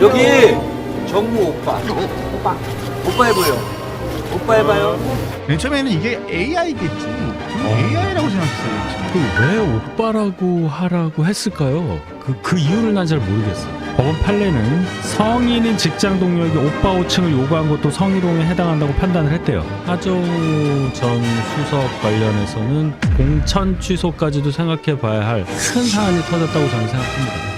여기 정우 오빠. 오빠. 오빠 해보여. 오빠 해봐요. 맨 처음에는 이게 AI겠지. AI라고 생각했어요. 왜 오빠라고 하라고 했을까요? 그 이유를 난 잘 모르겠어. 법원 판례는 성인인 직장 동료에게 오빠 호칭을 요구한 것도 성희롱에 해당한다고 판단을 했대요. 하정우 전 수석 관련해서는 공천 취소까지도 생각해 봐야 할 큰 사안이 터졌다고 저는 생각합니다.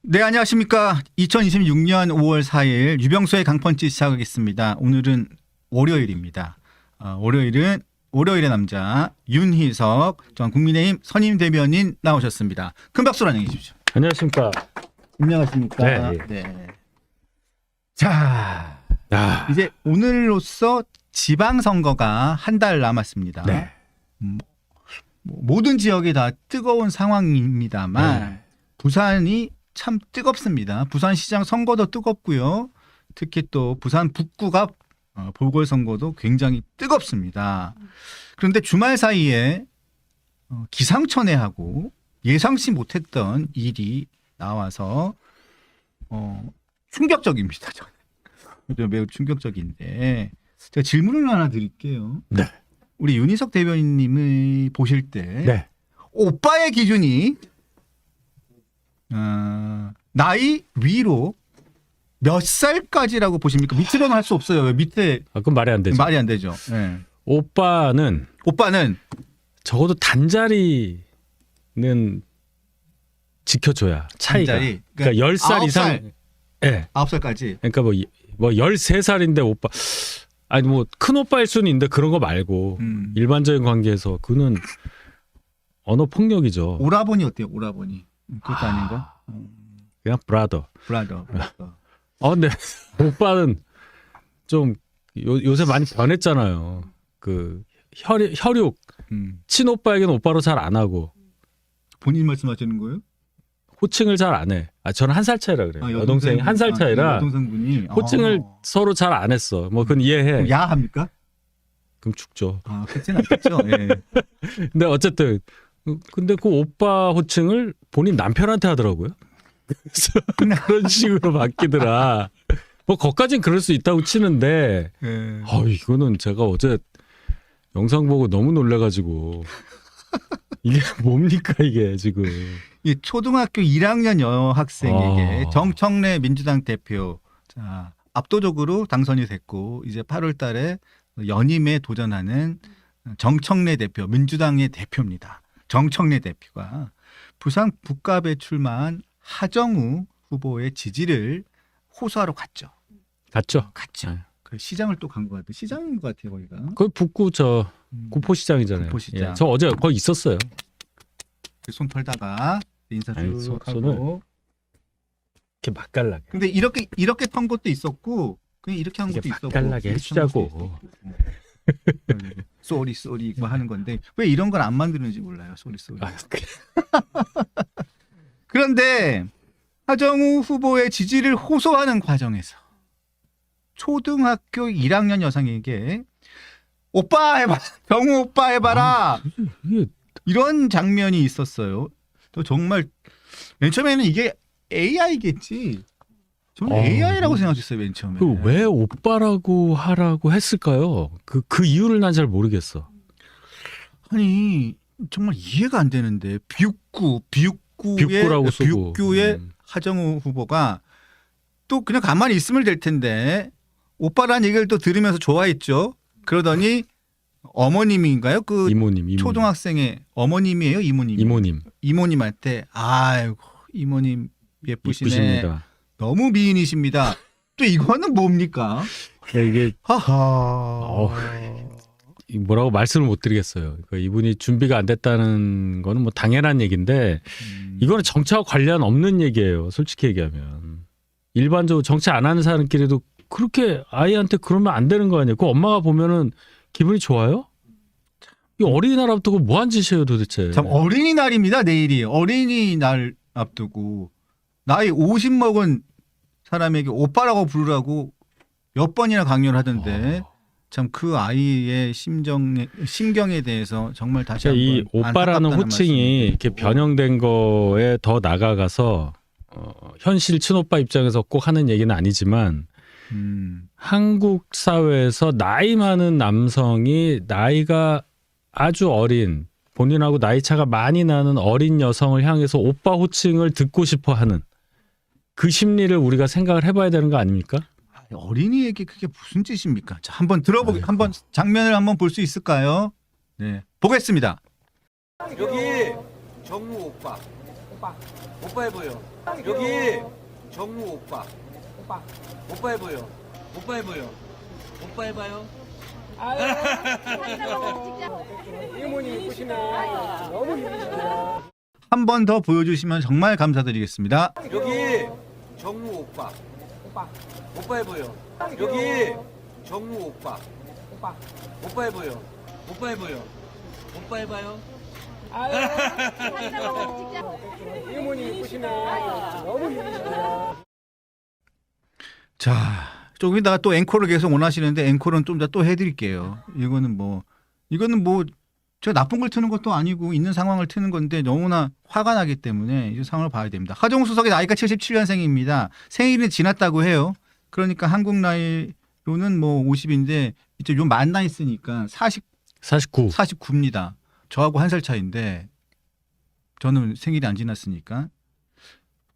네, 안녕하십니까. 2026년 5월 4일 유병수의 강펀치 시작하겠습니다. 오늘은 월요일입니다. 월요일의 남자 윤희석 전 국민의힘 선임 대변인 나오셨습니다. 큰 박수로 안녕해 주십시오. 안녕하십니까. 안녕하십니까. 네. 네. 자, 야, 이제 오늘로써 지방선거가 한 달 남았습니다. 네. 모든 지역이 다 뜨거운 상황입니다만 부산이 참 뜨겁습니다. 부산시장 선거도 뜨겁고요. 특히 또 부산 북구가 보궐선거도 굉장히 뜨겁습니다. 그런데 주말 사이에 기상천외하고 예상치 못했던 일이 나와서 충격적입니다. 저는 매우 충격적인데 제가 질문을 하나 드릴게요. 네. 우리 윤희석 대변인님이 보실 때 네. 오빠의 기준이 나이 위로 몇 살까지라고 보십니까? 밑으로는 할 수 없어요. 왜 밑에 그건 말이 안 되죠. 말이 안 되죠. 네. 오빠는 적어도 단자리는 지켜줘야 차이가. 단자리? 그러니까 10살 이상. 9살. 네. 9살까지. 그러니까 뭐 13살인데 오빠. 아니 뭐 큰 오빠일 수는 있는데 그런 거 말고 일반적인 관계에서 그는 언어 폭력이죠. 오라버니 어때요? 오라버니. 그것도 아닌가? 그냥 브라더. 브라더. 근데 오빠는 좀 요새 많이 변했잖아요. 그 혈육 친오빠에게는 오빠로 잘 안 하고 본인 말씀하시는 거예요? 호칭을 잘 안 해. 저는 한 살 차이라 그래요. 여동생이 한 살 차이라 여동생분이 호칭을 서로 잘 안 했어. 뭐 그건 이해해. 야 합니까? 그럼 죽죠. 그렇진 않겠죠. 예. 근데 어쨌든 근데 그 오빠 호칭을 본인 남편한테 하더라고요. 그래서 그런 식으로 바뀌더라. 뭐 거기까진 그럴 수 있다고 치는데 예. 이거는 제가 어제 영상 보고 너무 놀래가지고 이게 뭡니까 이게 지금. 이 초등학교 1학년 여학생에게 아. 정청래 민주당 대표 압도적으로 당선이 됐고 이제 8월 달에 연임에 도전하는 정청래 대표 민주당의 대표입니다. 정청래 대표가 부산 북갑에 출마한 하정우 후보의 지지를 호소하러 갔죠. 갔죠? 네. 그 시장을 또 간 것 같아요. 시장인 것 같아요 거기가. 그 북구 구포시장이잖아요. 구포시장. 예, 저 어제 거기 있었어요. 손 털다가 인사 아니, 쭉 손을 하고. 이렇게 맛깔나게. 근데 이렇게 턴 것도 있었고 그냥 이렇게 한 것도 있었고. 맛깔나게 이렇게 한 것도 해주자고. 있었고. 쏘리 뭐 하는 건데 왜 이런 걸 안 만드는지 몰라요. 쏘리. 그런데 하정우 후보의 지지를 호소하는 과정에서 초등학교 1학년 여성에게 오빠 해봐, 정우 오빠 해봐라 이게 이런 장면이 있었어요. 또 정말 맨 처음에는 이게 AI겠지. 저는 AI라고 생각했어요. 맨 처음에. 왜 오빠라고 하라고 했을까요? 그 이유를 난 잘 모르겠어. 아니 정말 이해가 안 되는데 뷰구라고 쓰고. 뷰구의 하정우 후보가 또 그냥 가만히 있으면 될 텐데 오빠라는 얘기를 또 들으면서 좋아했죠. 그러더니 어머님인가요? 그 이모님. 초등학생의 어머님이에요, 이모님. 이모님한테 아이고 이모님 예쁘시네. 이쁘십니다. 너무 미인이십니다. 또 이거는 뭡니까? 이게 하하. 뭐라고 말씀을 못 드리겠어요. 그러니까 이분이 준비가 안 됐다는 거는 뭐 당연한 얘기인데 이거는 정치와 관련 없는 얘기예요. 솔직히 얘기하면. 일반적으로 정치 안 하는 사람끼리도 그렇게 아이한테 그러면 안 되는 거 아니에요. 그 엄마가 보면은 기분이 좋아요? 이 어린이날부터 그 뭐한 짓이에요 도대체. 참 어린이날입니다. 내일이 어린이날 앞두고 나이 50 먹은 사람에게 오빠라고 부르라고 몇 번이나 강요를 하던데 참 그 아이의 심경에 대해서 정말 다시 한번 이 오빠라는 안타깝다는 호칭이 이렇게 말씀을 변형된 거에 더 나가가서 현실 친오빠 입장에서 꼭 하는 얘기는 아니지만 한국 사회에서 나이 많은 남성이 나이가 아주 어린 본인하고 나이 차가 많이 나는 어린 여성을 향해서 오빠 호칭을 듣고 싶어 하는 그 심리를 우리가 생각을 해봐야 되는 거 아닙니까? 어린이에게 그게 무슨 뜻입니까? 자, 한번 한번 장면을 한번 볼 수 있을까요? 네, 보겠습니다. 여기 정우 오빠. 오빠 해보여. 여기 정우 오빠. 오빠 해보여. 오빠 해보여. 오빠 해봐요. 한 번 더 보여주시면 정말 감사드리겠습니다. 여기 정우 오빠. 오빠 해보여. 여기 정우 오빠. 오빠 해보여. 오빠 해보여. 오빠 해봐요. 자, 조금 이따가 또 앵콜을 계속 원하시는데 앵콜은 좀 더 또 해드릴게요. 이거는 뭐 제가 나쁜 걸 트는 것도 아니고 있는 상황을 트는 건데 너무나 화가 나기 때문에 이 상황을 봐야 됩니다. 하정우 수석의 나이가 77년생입니다. 생일은 지났다고 해요. 그러니까 한국 나이로는 뭐 50인데 이제 좀 만나 있으니까 49입니다. 저하고 한 살 차인데 저는 생일이 안 지났으니까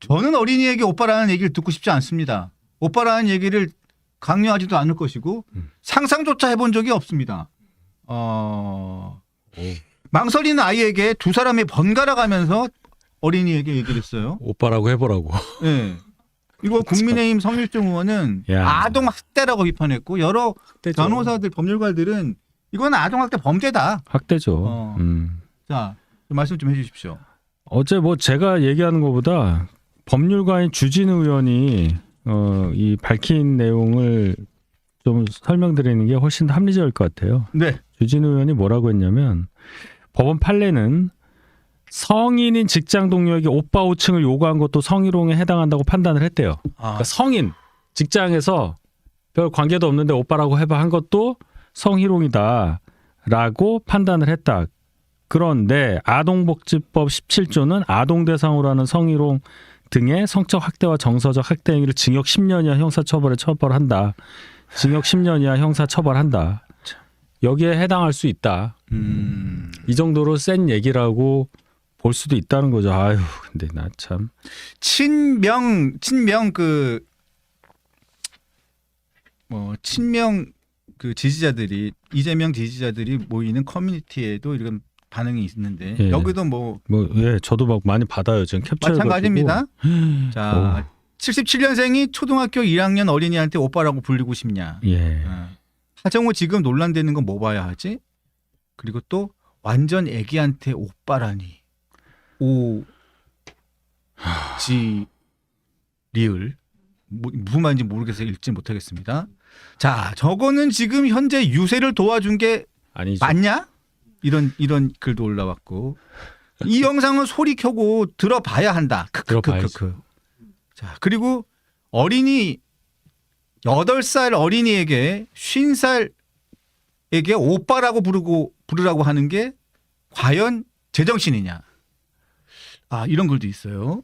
저는 어린이에게 오빠라는 얘기를 듣고 싶지 않습니다. 오빠라는 얘기를 강요하지도 않을 것이고 상상조차 해본 적이 없습니다. 망설이는 아이에게 두 사람이 번갈아 가면서 어린이에게 얘기를 했어요. 오빠라고 해보라고. 네. 이거 국민의힘 성일종 의원은 야. 아동학대라고 비판했고 여러 학대죠. 변호사들 법률가들은 이건 아동학대 범죄다. 학대죠. 자, 말씀 좀 해주십시오. 어제 뭐 제가 얘기하는 것보다 법률가인 주진우 의원이 이 밝힌 내용을 좀 설명드리는 게 훨씬 합리적일 것 같아요. 네. 주진우 의원이 뭐라고 했냐면 법원 판례는 성인인 직장 동료에게 오빠 호칭을 요구한 것도 성희롱에 해당한다고 판단을 했대요. 그러니까 성인 직장에서 별 관계도 없는데 오빠라고 해봐 한 것도 성희롱이다라고 판단을 했다. 그런데 아동복지법 17조는 아동 대상으로 하는 성희롱 등의 성적 학대와 정서적 학대 행위를 징역 10년 이하 형사처벌에 처벌한다. 징역 10년 이하 형사처벌한다. 여기에 해당할 수 있다. 이 정도로 센 얘기라고 볼 수도 있다는 거죠. 아유, 근데 나 참 친명 그 지지자들이 이재명 지지자들이 모이는 커뮤니티에도 이런 반응이 있는데 예. 여기도 뭐 예, 저도 막 많이 받아요. 지금 캡처해 마찬가지입니다. 자, 77년생이 초등학교 1학년 어린이한테 오빠라고 불리고 싶냐? 예. 하정우 지금 논란되는 건 뭐 봐야 하지? 그리고 또 완전 애기한테 오빠라니. 리을 무슨 말인지 모르겠어서 읽지 못하겠습니다. 자, 저거는 지금 현재 유세를 도와준 게 아니죠. 맞냐? 이런 글도 올라왔고 이 영상은 소리 켜고 들어봐야 한다. 들어봐야죠. 자, 그리고 어린이 8살 어린이에게 50살에게 오빠라고 부르라고 하는 게 과연 제정신이냐? 이런 글도 있어요.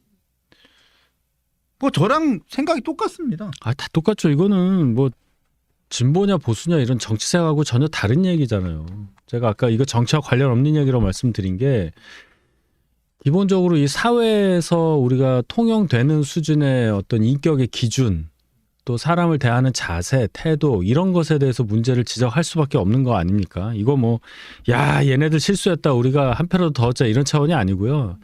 뭐 저랑 생각이 똑같습니다. 다 똑같죠. 이거는 뭐 진보냐 보수냐 이런 정치생하고 전혀 다른 얘기잖아요. 제가 아까 이거 정치와 관련 없는 얘기라고 말씀드린 게 기본적으로 이 사회에서 우리가 통용되는 수준의 어떤 인격의 기준 또 사람을 대하는 자세, 태도 이런 것에 대해서 문제를 지적할 수밖에 없는 거 아닙니까? 이거 뭐 야 얘네들 실수했다 우리가 한 패라도 더 얻자 이런 차원이 아니고요.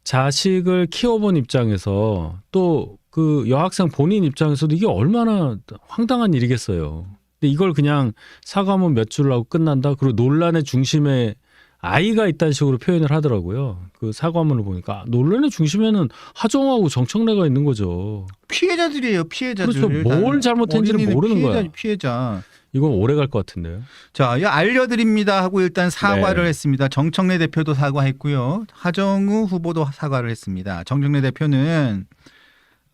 자식을 키워본 입장에서 또 그 여학생 본인 입장에서도 이게 얼마나 황당한 일이겠어요. 근데 이걸 그냥 사과문 몇 줄로 하고 끝난다. 그리고 논란의 중심에 아이가 있다는 식으로 표현을 하더라고요. 그 사과문을 보니까 논란의 중심에는 하정우하고 정청래가 있는 거죠. 피해자들이에요. 피해자들. 그렇죠. 뭘 잘못했는지를 모르는 거야. 피해자. 이건 오래 갈 것 같은데요. 자, 이거 알려드립니다 하고 일단 사과를 했습니다. 정청래 대표도 사과했고요. 하정우 후보도 사과를 했습니다. 정청래 대표는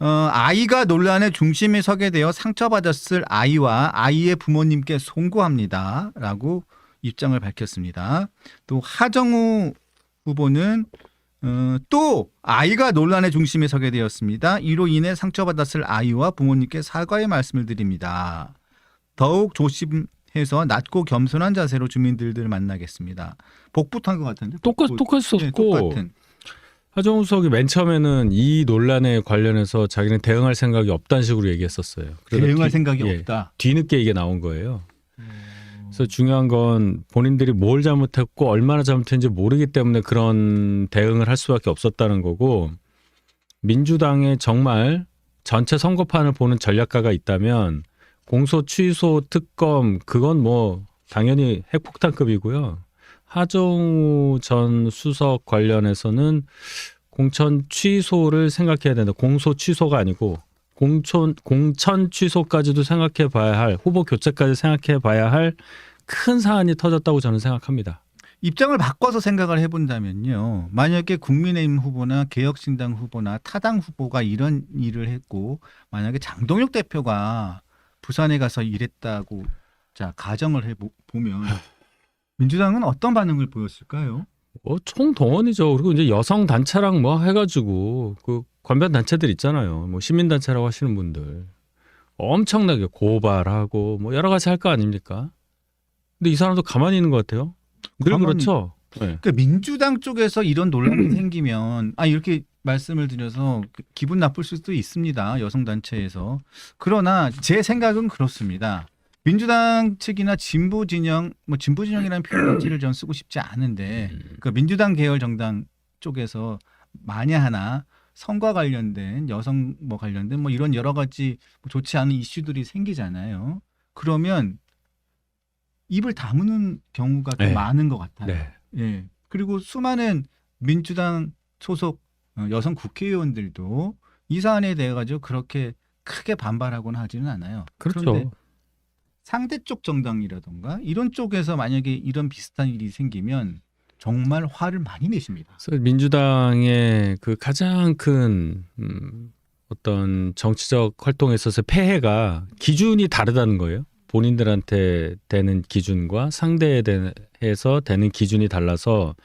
아이가 논란의 중심에 서게 되어 상처받았을 아이와 아이의 부모님께 송구합니다라고 입장을 밝혔습니다. 또 하정우 후보는 또 아이가 논란의 중심에 서게 되었습니다. 이로 인해 상처받았을 아이와 부모님께 사과의 말씀을 드립니다. 더욱 조심해서 낮고 겸손한 자세로 주민들을 만나겠습니다. 복붙한 것 같은데? 똑같았었고 네, 똑같은. 하정우 수석이 맨 처음에는 이 논란에 관련해서 자기는 대응할 생각이 없다는 식으로 얘기했었어요. 그러다 대응할 생각이 없다. 뒤늦게 이게 나온 거예요. 그래서 중요한 건 본인들이 뭘 잘못했고 얼마나 잘못했는지 모르기 때문에 그런 대응을 할 수밖에 없었다는 거고, 민주당에 정말 전체 선거판을 보는 전략가가 있다면 공소 취소 특검 그건 뭐 당연히 핵폭탄급이고요. 하정우 전 수석 관련해서는 공천 취소를 생각해야 된다. 공소 취소가 아니고 공천 취소까지도 생각해 봐야 할, 후보 교체까지 생각해 봐야 할 큰 사안이 터졌다고 저는 생각합니다. 입장을 바꿔서 생각을 해본다면요. 만약에 국민의힘 후보나 개혁신당 후보나 타당 후보가 이런 일을 했고, 만약에 장동혁 대표가 부산에 가서 일했다고 자 가정을 해보면 민주당은 어떤 반응을 보였을까요? 총동원이죠. 그리고 이제 여성 단체랑 뭐 해가지고 그 관변 단체들 있잖아요. 뭐 시민 단체라고 하시는 분들 엄청나게 고발하고 뭐 여러 가지 할 거 아닙니까? 근데 이 사람도 가만히 있는 것 같아요. 늘 가만히- 그렇죠. 네. 그러니까 민주당 쪽에서 이런 논란이 생기면 이렇게 말씀을 드려서 기분 나쁠 수도 있습니다. 여성 단체에서. 그러나 제 생각은 그렇습니다. 민주당 측이나 진보 진영, 뭐 진보 진영이라는 표현을 전 쓰고 싶지 않은데, 그 민주당 계열 정당 쪽에서 만에 하나 성과 관련된 여성 뭐 관련된 뭐 이런 여러 가지 좋지 않은 이슈들이 생기잖아요. 그러면 입을 다무는 경우가 더 네. 많은 것 같아요. 네. 예. 그리고 수많은 민주당 소속 여성 국회의원들도 이 사안에 대해 가지고 그렇게 크게 반발하거나 하지는 않아요. 그렇죠. 그런데 상대 쪽 정당이라던가 이런 쪽에서 만약에 이런 비슷한 일이 생기면 정말 화를 많이 내십니다. 그래서 민주당의 그 가장 큰 어떤 정치적 활동에 있어서 폐해가 기준이 다르다는 거예요. 본인들한테 되는 기준과 상대에 대해서 되는 기준이 달라서,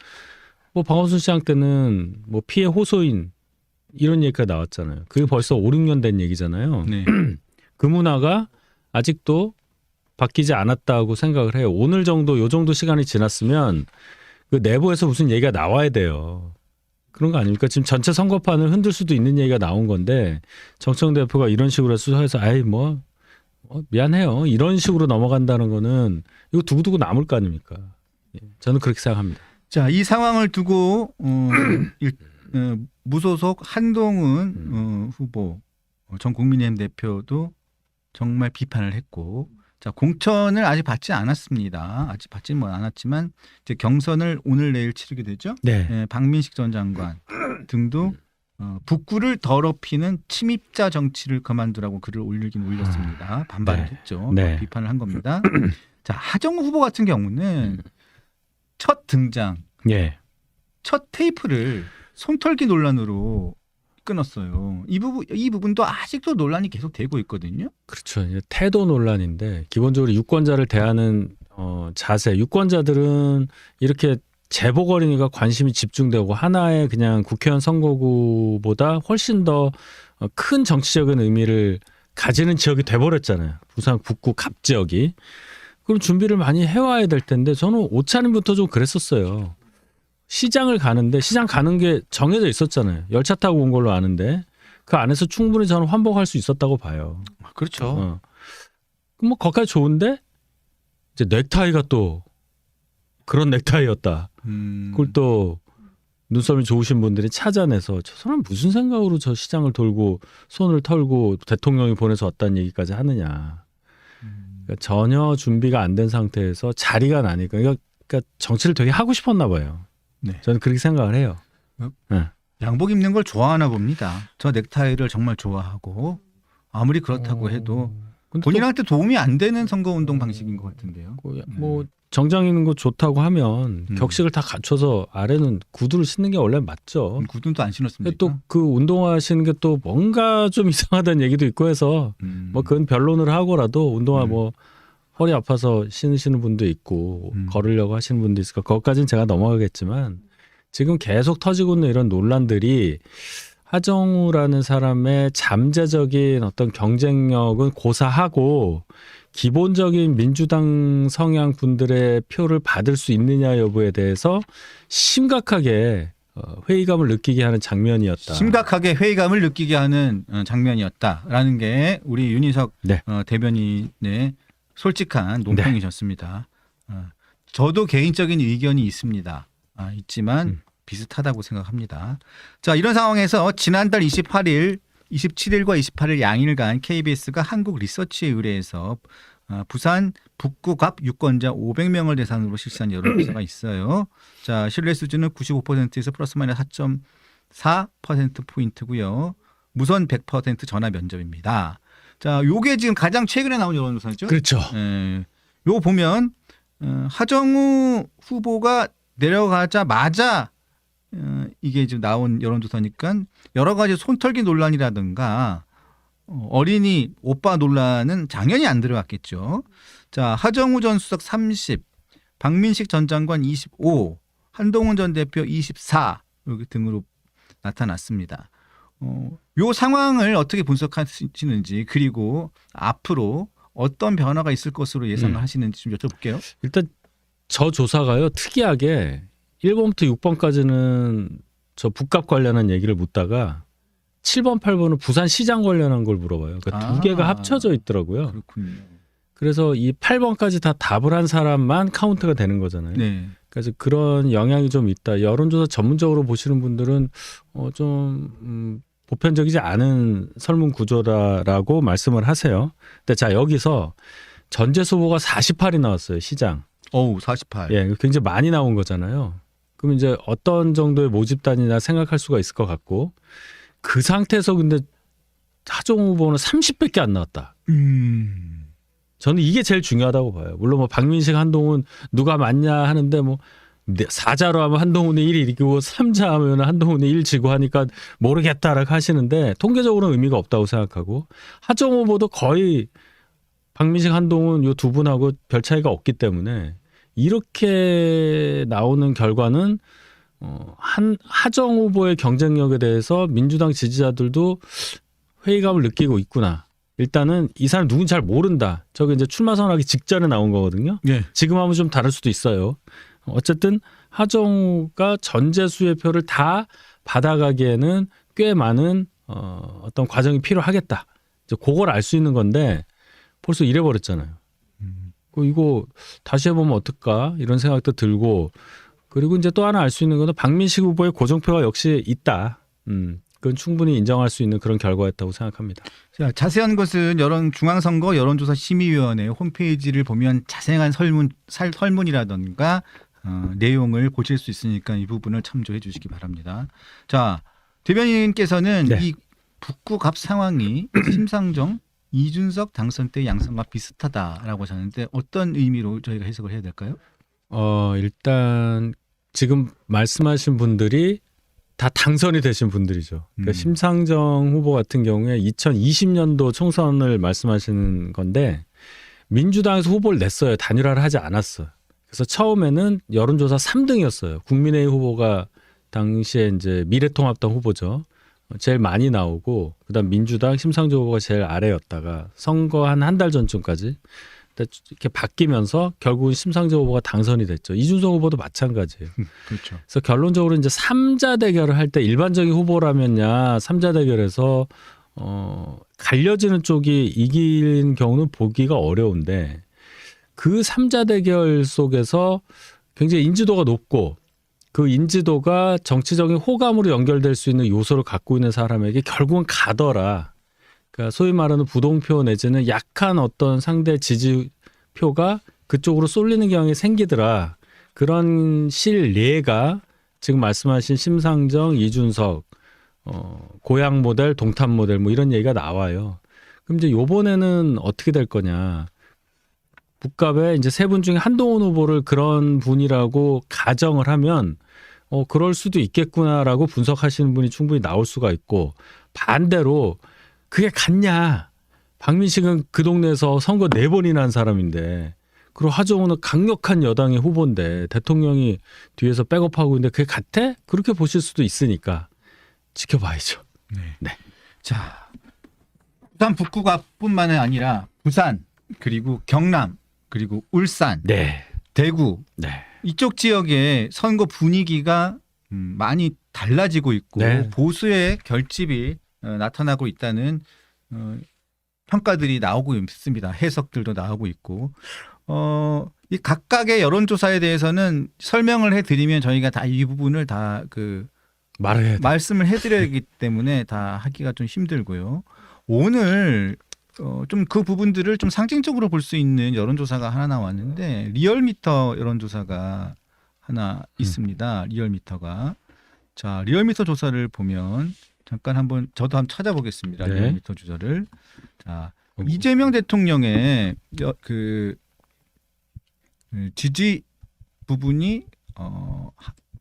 뭐 박원순 시장 때는 뭐 피해 호소인 이런 얘기가 나왔잖아요. 그게 벌써 5, 6년 된 얘기잖아요. 네. 그 문화가 아직도 바뀌지 않았다고 생각을 해요. 오늘 정도 요 정도 시간이 지났으면 그 내부에서 무슨 얘기가 나와야 돼요. 그런 거 아닙니까? 지금 전체 선거판을 흔들 수도 있는 얘기가 나온 건데, 정청 대표가 이런 식으로 수사해서 미안해요 이런 식으로 넘어간다는 거는 이거 두고두고 남을 거 아닙니까? 예, 저는 그렇게 생각합니다. 자, 이 상황을 두고 무소속 한동훈 후보 전 국민의힘 대표도 정말 비판을 했고, 자, 공천을 아직 받지 않았습니다. 아직 받지는 않았지만 이제 경선을 오늘 내일 치르게 되죠. 네. 예, 박민식 전 장관 등도 북구를 더럽히는 침입자 정치를 그만두라고 글을 올리긴 올렸습니다. 반발을 네. 했죠. 네. 비판을 한 겁니다. 자, 하정우 후보 같은 경우는 첫 등장, 예. 첫 테이프를 손털기 논란으로 끊었어요. 이 부분도 아직도 논란이 계속 되고 있거든요. 그렇죠. 이제 태도 논란인데, 기본적으로 유권자를 대하는 자세. 유권자들은 이렇게 재보궐이니까 관심이 집중되고 하나의 그냥 국회의원 선거구보다 훨씬 더 큰 정치적인 의미를 가지는 지역이 돼버렸잖아요. 부산 북구 갑 지역이. 그럼 준비를 많이 해와야 될 텐데, 저는 오차림부터 좀 그랬었어요. 시장을 가는데, 시장 가는 게 정해져 있었잖아요. 열차 타고 온 걸로 아는데 그 안에서 충분히 저는 환복할 수 있었다고 봐요. 그렇죠. 뭐 거기까지 좋은데 이제 넥타이가 또 그런 넥타이였다. 그걸 또 눈썹이 좋으신 분들이 찾아내서 저 사람 무슨 생각으로 저 시장을 돌고 손을 털고 대통령이 보내서 왔다는 얘기까지 하느냐. 그러니까 전혀 준비가 안 된 상태에서 자리가 나니까, 그러니까 정치를 되게 하고 싶었나 봐요. 네. 저는 그렇게 생각을 해요. 네. 양복 입는 걸 좋아하나 봅니다. 저 넥타이를 정말 좋아하고, 아무리 그렇다고 해도 근데 본인한테 도움이 안 되는 선거운동 방식인 것 같은데요. 뭐 정장 입는 거 좋다고 하면 격식을 다 갖춰서 아래는 구두를 신는 게 원래 맞죠. 구두도 안 신었습니까? 또 그 운동화 신는 게 또 뭔가 좀 이상하다는 얘기도 있고 해서 뭐 그건 변론을 하고라도 운동화 뭐 허리 아파서 신으시는 분도 있고 걸으려고 하시는 분도 있으니까 그것까지는 제가 넘어가겠지만 지금 계속 터지고 있는 이런 논란들이 하정우라는 사람의 잠재적인 어떤 경쟁력은 고사하고 기본적인 민주당 성향 분들의 표를 받을 수 있느냐 여부에 대해서 심각하게 회의감을 느끼게 하는 장면이었다. 심각하게 회의감을 느끼게 하는 장면이었다라는 게 우리 윤희석 네. 대변인의 솔직한 논평이셨습니다. 저도 개인적인 의견이 있습니다. 있지만 비슷하다고 생각합니다. 자, 이런 상황에서 지난달 27일과 28일 양일간 KBS가 한국 리서치에 의뢰해서 부산 북구 갑 유권자 500명을 대상으로 실시한 여론조사가 있어요. 자, 신뢰 수준은 95%에서 플러스 마이너스 4.4%포인트고요. 무선 100% 전화 면접입니다. 자, 요게 지금 가장 최근에 나온 여론조사죠? 그렇죠. 요거 보면 하정우 후보가 내려가자마자 이게 지금 나온 여론조사니까 여러 가지 손털기 논란이라든가 어린이 오빠 논란은 당연히 안 들어갔겠죠. 자, 하정우 전 수석 30, 박민식 전 장관 25, 한동훈 전 대표 24 이렇게 등으로 나타났습니다. 요 상황을 어떻게 분석하시는지 그리고 앞으로 어떤 변화가 있을 것으로 예상을 하시는지 좀 여쭤볼게요. 일단 저 조사가요 특이하게 1번부터 6번까지는 저 북값 관련한 얘기를 묻다가 7번, 8번은 부산시장 관련한 걸 물어봐요. 그러니까 두 개가 합쳐져 있더라고요. 그렇군요. 그래서 이 8번까지 다 답을 한 사람만 카운트가 되는 거잖아요. 네. 그래서 그런 영향이 좀 있다. 여론조사 전문적으로 보시는 분들은 좀 보편적이지 않은 설문 구조다라고 말씀을 하세요. 근데 자 여기서 전재수 후보가 48이 나왔어요. 시장. 48. 예, 굉장히 많이 나온 거잖아요. 그럼 이제 어떤 정도의 모집단이나 생각할 수가 있을 것 같고 그 상태에서 근데 하정우 후보는 30밖에 안 나왔다. 저는 이게 제일 중요하다고 봐요. 물론 뭐 박민식, 한동훈 누가 맞냐 하는데 뭐 4자로 하면 한동훈이 1 이기고 3자 하면 한동훈이 1 지고 하니까 모르겠다라고 하시는데 통계적으로는 의미가 없다고 생각하고 하정우 후보도 거의 박민식, 한동훈 요 두 분하고 별 차이가 없기 때문에 이렇게 나오는 결과는 하정우 후보의 경쟁력에 대해서 민주당 지지자들도 회의감을 느끼고 있구나. 일단은 이 사람 누군지 잘 모른다. 저게 이제 출마 선언하기 직전에 나온 거거든요. 네. 지금 하면 좀 다를 수도 있어요. 어쨌든 하정우가 전재수의 표를 다 받아가기에는 꽤 많은 어떤 과정이 필요하겠다. 이제 그걸 알 수 있는 건데 벌써 이래버렸잖아요. 이거 다시 해보면 어떨까 이런 생각도 들고 그리고 이제 또 하나 알 수 있는 거는 박민식 후보의 고정표가 역시 있다. 그건 충분히 인정할 수 있는 그런 결과였다고 생각합니다. 자, 자세한 것은 중앙선거 여론조사 심의위원회 홈페이지를 보면 자세한 설문이라든가 내용을 보실 수 있으니까 이 부분을 참조해 주시기 바랍니다. 자, 대변인께서는 네. 이 북구 갑 상황이 심상정, 이준석 당선 때 양상과 비슷하다라고 하셨는데 어떤 의미로 저희가 해석을 해야 될까요? 일단 지금 말씀하신 분들이 다 당선이 되신 분들이죠. 그러니까 심상정 후보 같은 경우에 2020년도 총선을 말씀하시는 건데 민주당에서 후보를 냈어요. 단일화를 하지 않았어요. 그래서 처음에는 여론조사 3등이었어요. 국민의힘 후보가 당시에 이제 미래통합당 후보죠. 제일 많이 나오고 그다음 민주당 심상정 후보가 제일 아래였다가 선거 한 달 전쯤까지 이렇게 바뀌면서 결국은 심상정 후보가 당선이 됐죠. 이준석 후보도 마찬가지예요. 그렇죠. 그래서 결론적으로 이제 3자 대결을 할 때 일반적인 후보라면야 3자 대결에서 갈려지는 쪽이 이긴 경우는 보기가 어려운데 그 3자 대결 속에서 굉장히 인지도가 높고 그 인지도가 정치적인 호감으로 연결될 수 있는 요소를 갖고 있는 사람에게 결국은 가더라. 그러니까 소위 말하는 부동표 내지는 약한 어떤 상대 지지표가 그쪽으로 쏠리는 경향이 생기더라. 그런 실례가 지금 말씀하신 심상정, 이준석, 고향 모델, 동탄 모델 뭐 이런 얘기가 나와요. 그럼 이제 이번에는 어떻게 될 거냐. 북갑에 이제 세 분 중에 한동훈 후보를 그런 분이라고 가정을 하면 그럴 수도 있겠구나라고 분석하시는 분이 충분히 나올 수가 있고, 반대로 그게 같냐? 박민식은 그 동네에서 선거 4번이나 한 사람인데, 그리고 하정우는 강력한 여당의 후보인데 대통령이 뒤에서 백업하고 있는데 그게 같아? 그렇게 보실 수도 있으니까 지켜봐야죠. 네. 자, 부산 북구갑뿐만 아니라 부산 그리고 경남 그리고 울산, 네. 대구 네. 이쪽 지역의 선거 분위기가 많이 달라지고 있고 네. 보수의 결집이 나타나고 있다는 평가들이 나오고 있습니다. 해석들도 나오고 있고 이 각각의 여론조사에 대해서는 설명을 해드리면 저희가 다 이 부분을 다 말씀을 해드려야 하기 때문에 다 하기가 좀 힘들고요. 오늘 좀 그 부분들을 좀 상징적으로 볼 수 있는 여론조사가 하나 나왔는데 리얼미터 여론조사가 하나 있습니다. 리얼미터가. 자, 리얼미터 조사를 보면 잠깐 저도 한번 찾아보겠습니다. 네. 리얼미터 조사를. 자, 이재명 대통령의 지지 부분이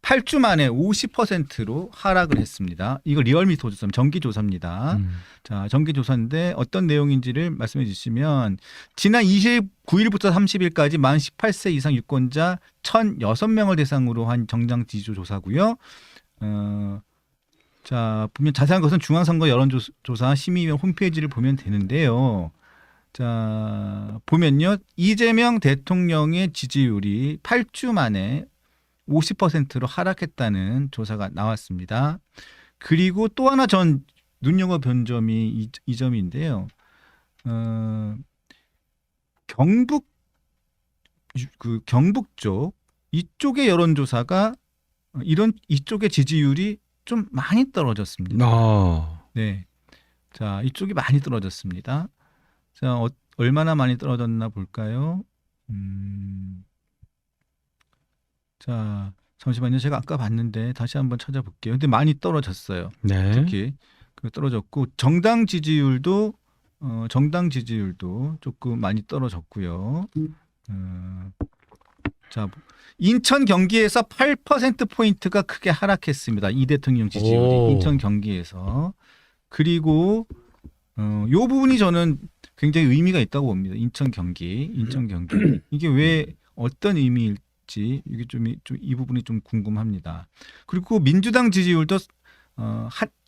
8주 만에 50%로 하락을 했습니다. 이거 리얼미터 조사, 정기조사입니다. 자, 정기조사인데 어떤 내용인지를 말씀해 주시면 지난 29일부터 30일까지 만 18세 이상 유권자 1,006명을 대상으로 한 정당 지지도 조사고요. 자, 보면 자세한 것은 중앙선거 여론조사 심의위원 홈페이지를 보면 되는데요. 자, 보면요. 이재명 대통령의 지지율이 8주 만에 50%로 하락했다는 조사가 나왔습니다. 그리고 또 하나 전 눈여겨본 점이 이 점인데요. 경북 쪽 이쪽의 여론조사가 이쪽의 지지율이 좀 많이 떨어졌습니다. 네, 자 이쪽이 많이 떨어졌습니다. 자 얼마나 많이 떨어졌나 볼까요? 자 잠시만요. 제가 아까 봤는데 다시 한번 찾아볼게요. 근데 많이 떨어졌어요. 네. 특히 떨어졌고 정당 지지율도 조금 많이 떨어졌고요. 자 인천 경기에서 8% 포인트가 크게 하락했습니다. 이 대통령 지지율이 인천 경기에서. 그리고 이 부분이 저는 굉장히 의미가 있다고 봅니다. 인천 경기 이게 왜 어떤 의미일지 이게 이 부분이 좀 궁금합니다. 그리고 민주당 지지율도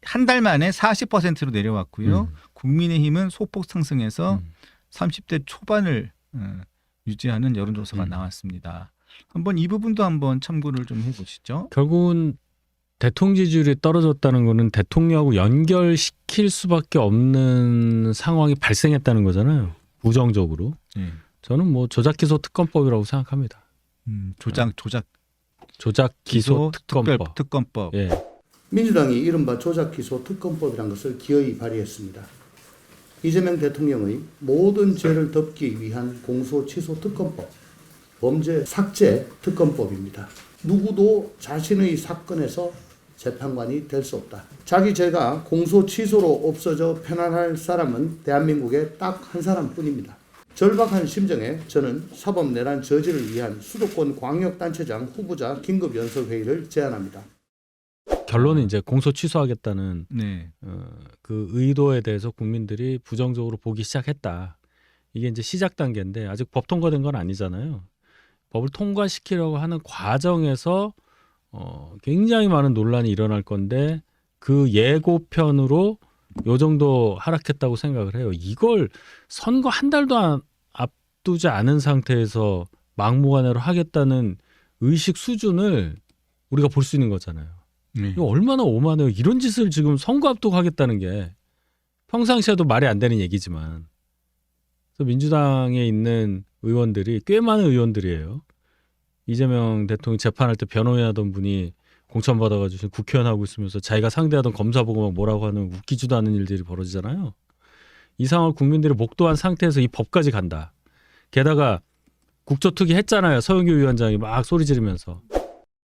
한 달 만에 40%로 내려왔고요. 국민의힘은 소폭 상승해서 30대 초반을 유지하는 여론조사가 나왔습니다. 한번 이 부분도 한번 참고를 좀 해보시죠. 결국은 대통령 지지율이 떨어졌다는 거는 대통령하고 연결시킬 수밖에 없는 상황이 발생했다는 거잖아요. 부정적으로. 네. 저는 뭐 조작기소 특검법이라고 생각합니다. 조작 기소 특검법. 예. 민주당이 이른바 조작기소 특검법이라는 것을 기어이 발의했습니다. 이재명 대통령의 모든 죄를 덮기 위한 공소취소 특검법, 범죄 삭제 특검법입니다. 누구도 자신의 사건에서 재판관이 될 수 없다. 자기 죄가 공소취소로 없어져 편안할 사람은 대한민국에 딱 한 사람뿐입니다. 절박한 심정에 저는 사법내란 저지를 위한 수도권 광역단체장 후보자 긴급연설회의를 제안합니다. 결론은 이제 공소 취소하겠다는 네. 그 의도에 대해서 국민들이 부정적으로 보기 시작했다. 이게 이제 시작 단계인데 아직 법 통과된 건 아니잖아요. 법을 통과시키려고 하는 과정에서 굉장히 많은 논란이 일어날 건데 그 예고편으로 요 정도 하락했다고 생각을 해요. 이걸 선거 한 달도 앞두지 않은 상태에서 막무가내로 하겠다는 의식 수준을 우리가 볼 수 있는 거잖아요. 이거 얼마나 오만해요. 이런 짓을 지금 선거 앞두고 하겠다는 게 평상시에도 말이 안 되는 얘기지만. 그래서 민주당에 있는 의원들이 꽤 많은 의원들이에요. 이재명 대통령 재판할 때 변호인 하던 분이 공천받아가지고 국회의원 하고 있으면서 자기가 상대하던 검사 보고 막 뭐라고 하는 웃기지도 않은 일들이 벌어지잖아요. 이 상황을 국민들이 목도한 상태에서 이 법까지 간다. 게다가 국조특위 했잖아요. 서영교 위원장이 막 소리 지르면서.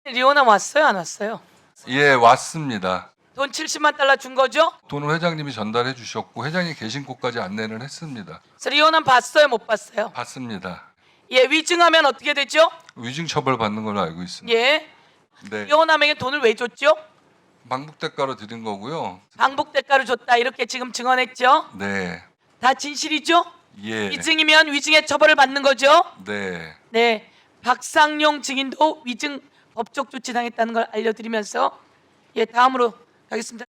리오남 왔어요? 안 왔어요? 예, 왔습니다. 돈 70만 달러 준 거죠? 돈을 회장님이 전달해 주셨고 회장님 계신 곳까지 안내를 했습니다. 그래서 리오남 봤어요? 못 봤어요? 봤습니다. 예, 위증하면 어떻게 되죠? 위증 처벌 받는 걸로 알고 있습니다. 예. 네. 리오남에게 돈을 왜 줬죠? 방북 대가로 드린 거고요. 방북 대가를 줬다 이렇게 지금 증언했죠? 네. 다 진실이죠? 예. 위증이면 위증의 처벌을 받는 거죠? 네. 네. 박상용 증인도 위증 법적 조치 당했다는 걸 알려드리면서 예, 다음으로 가겠습니다.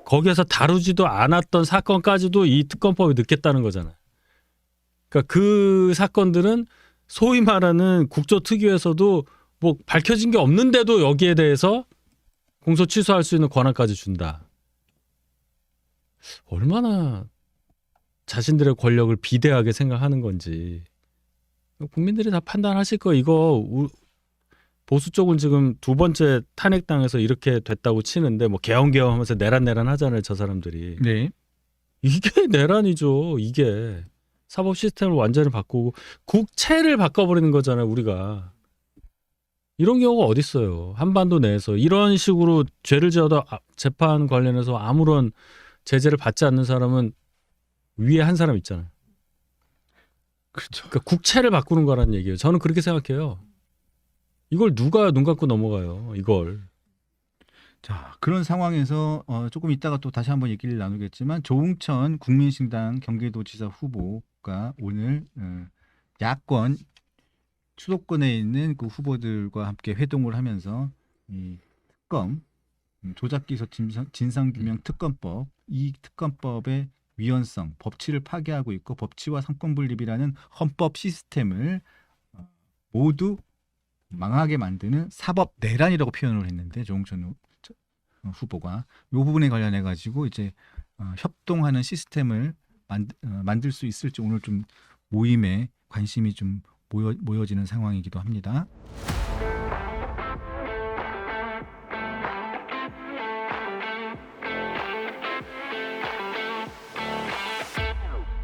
거기에서 다루지도 않았던 사건까지도 이 특검법이 넣겠다는 거잖아요. 그러니까 그 사건들은 소위 말하는 국조특위에서도 뭐 밝혀진 게 없는데도 여기에 대해서 공소 취소할 수 있는 권한까지 준다. 얼마나 자신들의 권력을 비대하게 생각하는 건지 국민들이 다 판단하실 거예요. 이거 보수 쪽은 지금 두 번째 탄핵당해서 이렇게 됐다고 치는데 뭐 개헌 하면서 내란 하잖아요. 저 사람들이. 네. 이게 내란이죠. 이게 사법 시스템을 완전히 바꾸고 국채를 바꿔버리는 거잖아요. 우리가. 이런 경우가 어디 있어요. 한반도 내에서 이런 식으로 죄를 지어도 재판 관련해서 아무런 제재를 받지 않는 사람은 위에 한 사람 있잖아요. 그렇죠. 그러니까 국채를 바꾸는 거라는 얘기예요. 저는 그렇게 생각해요. 이걸 누가 눈 감고 넘어가요. 이걸. 자, 그런 상황에서 조금 이따가 또 다시 한번 얘기를 나누겠지만 조응천 국민신당 경기도지사 후보가 오늘 야권 수도권에 있는 그 후보들과 함께 회동을 하면서 이 특검 조작기소 진상규명 특검법 이 특검법의 위헌성, 법치를 파괴하고 있고 법치와 상권분립이라는 헌법 시스템을 모두 망하게 만드는 사법 내란이라고 표현을 했는데 조응천 후보가 이 부분에 관련해 가지고 이제 협동하는 시스템을 만들 수 있을지 오늘 좀 모임에 관심이 좀 모여지는 상황이기도 합니다.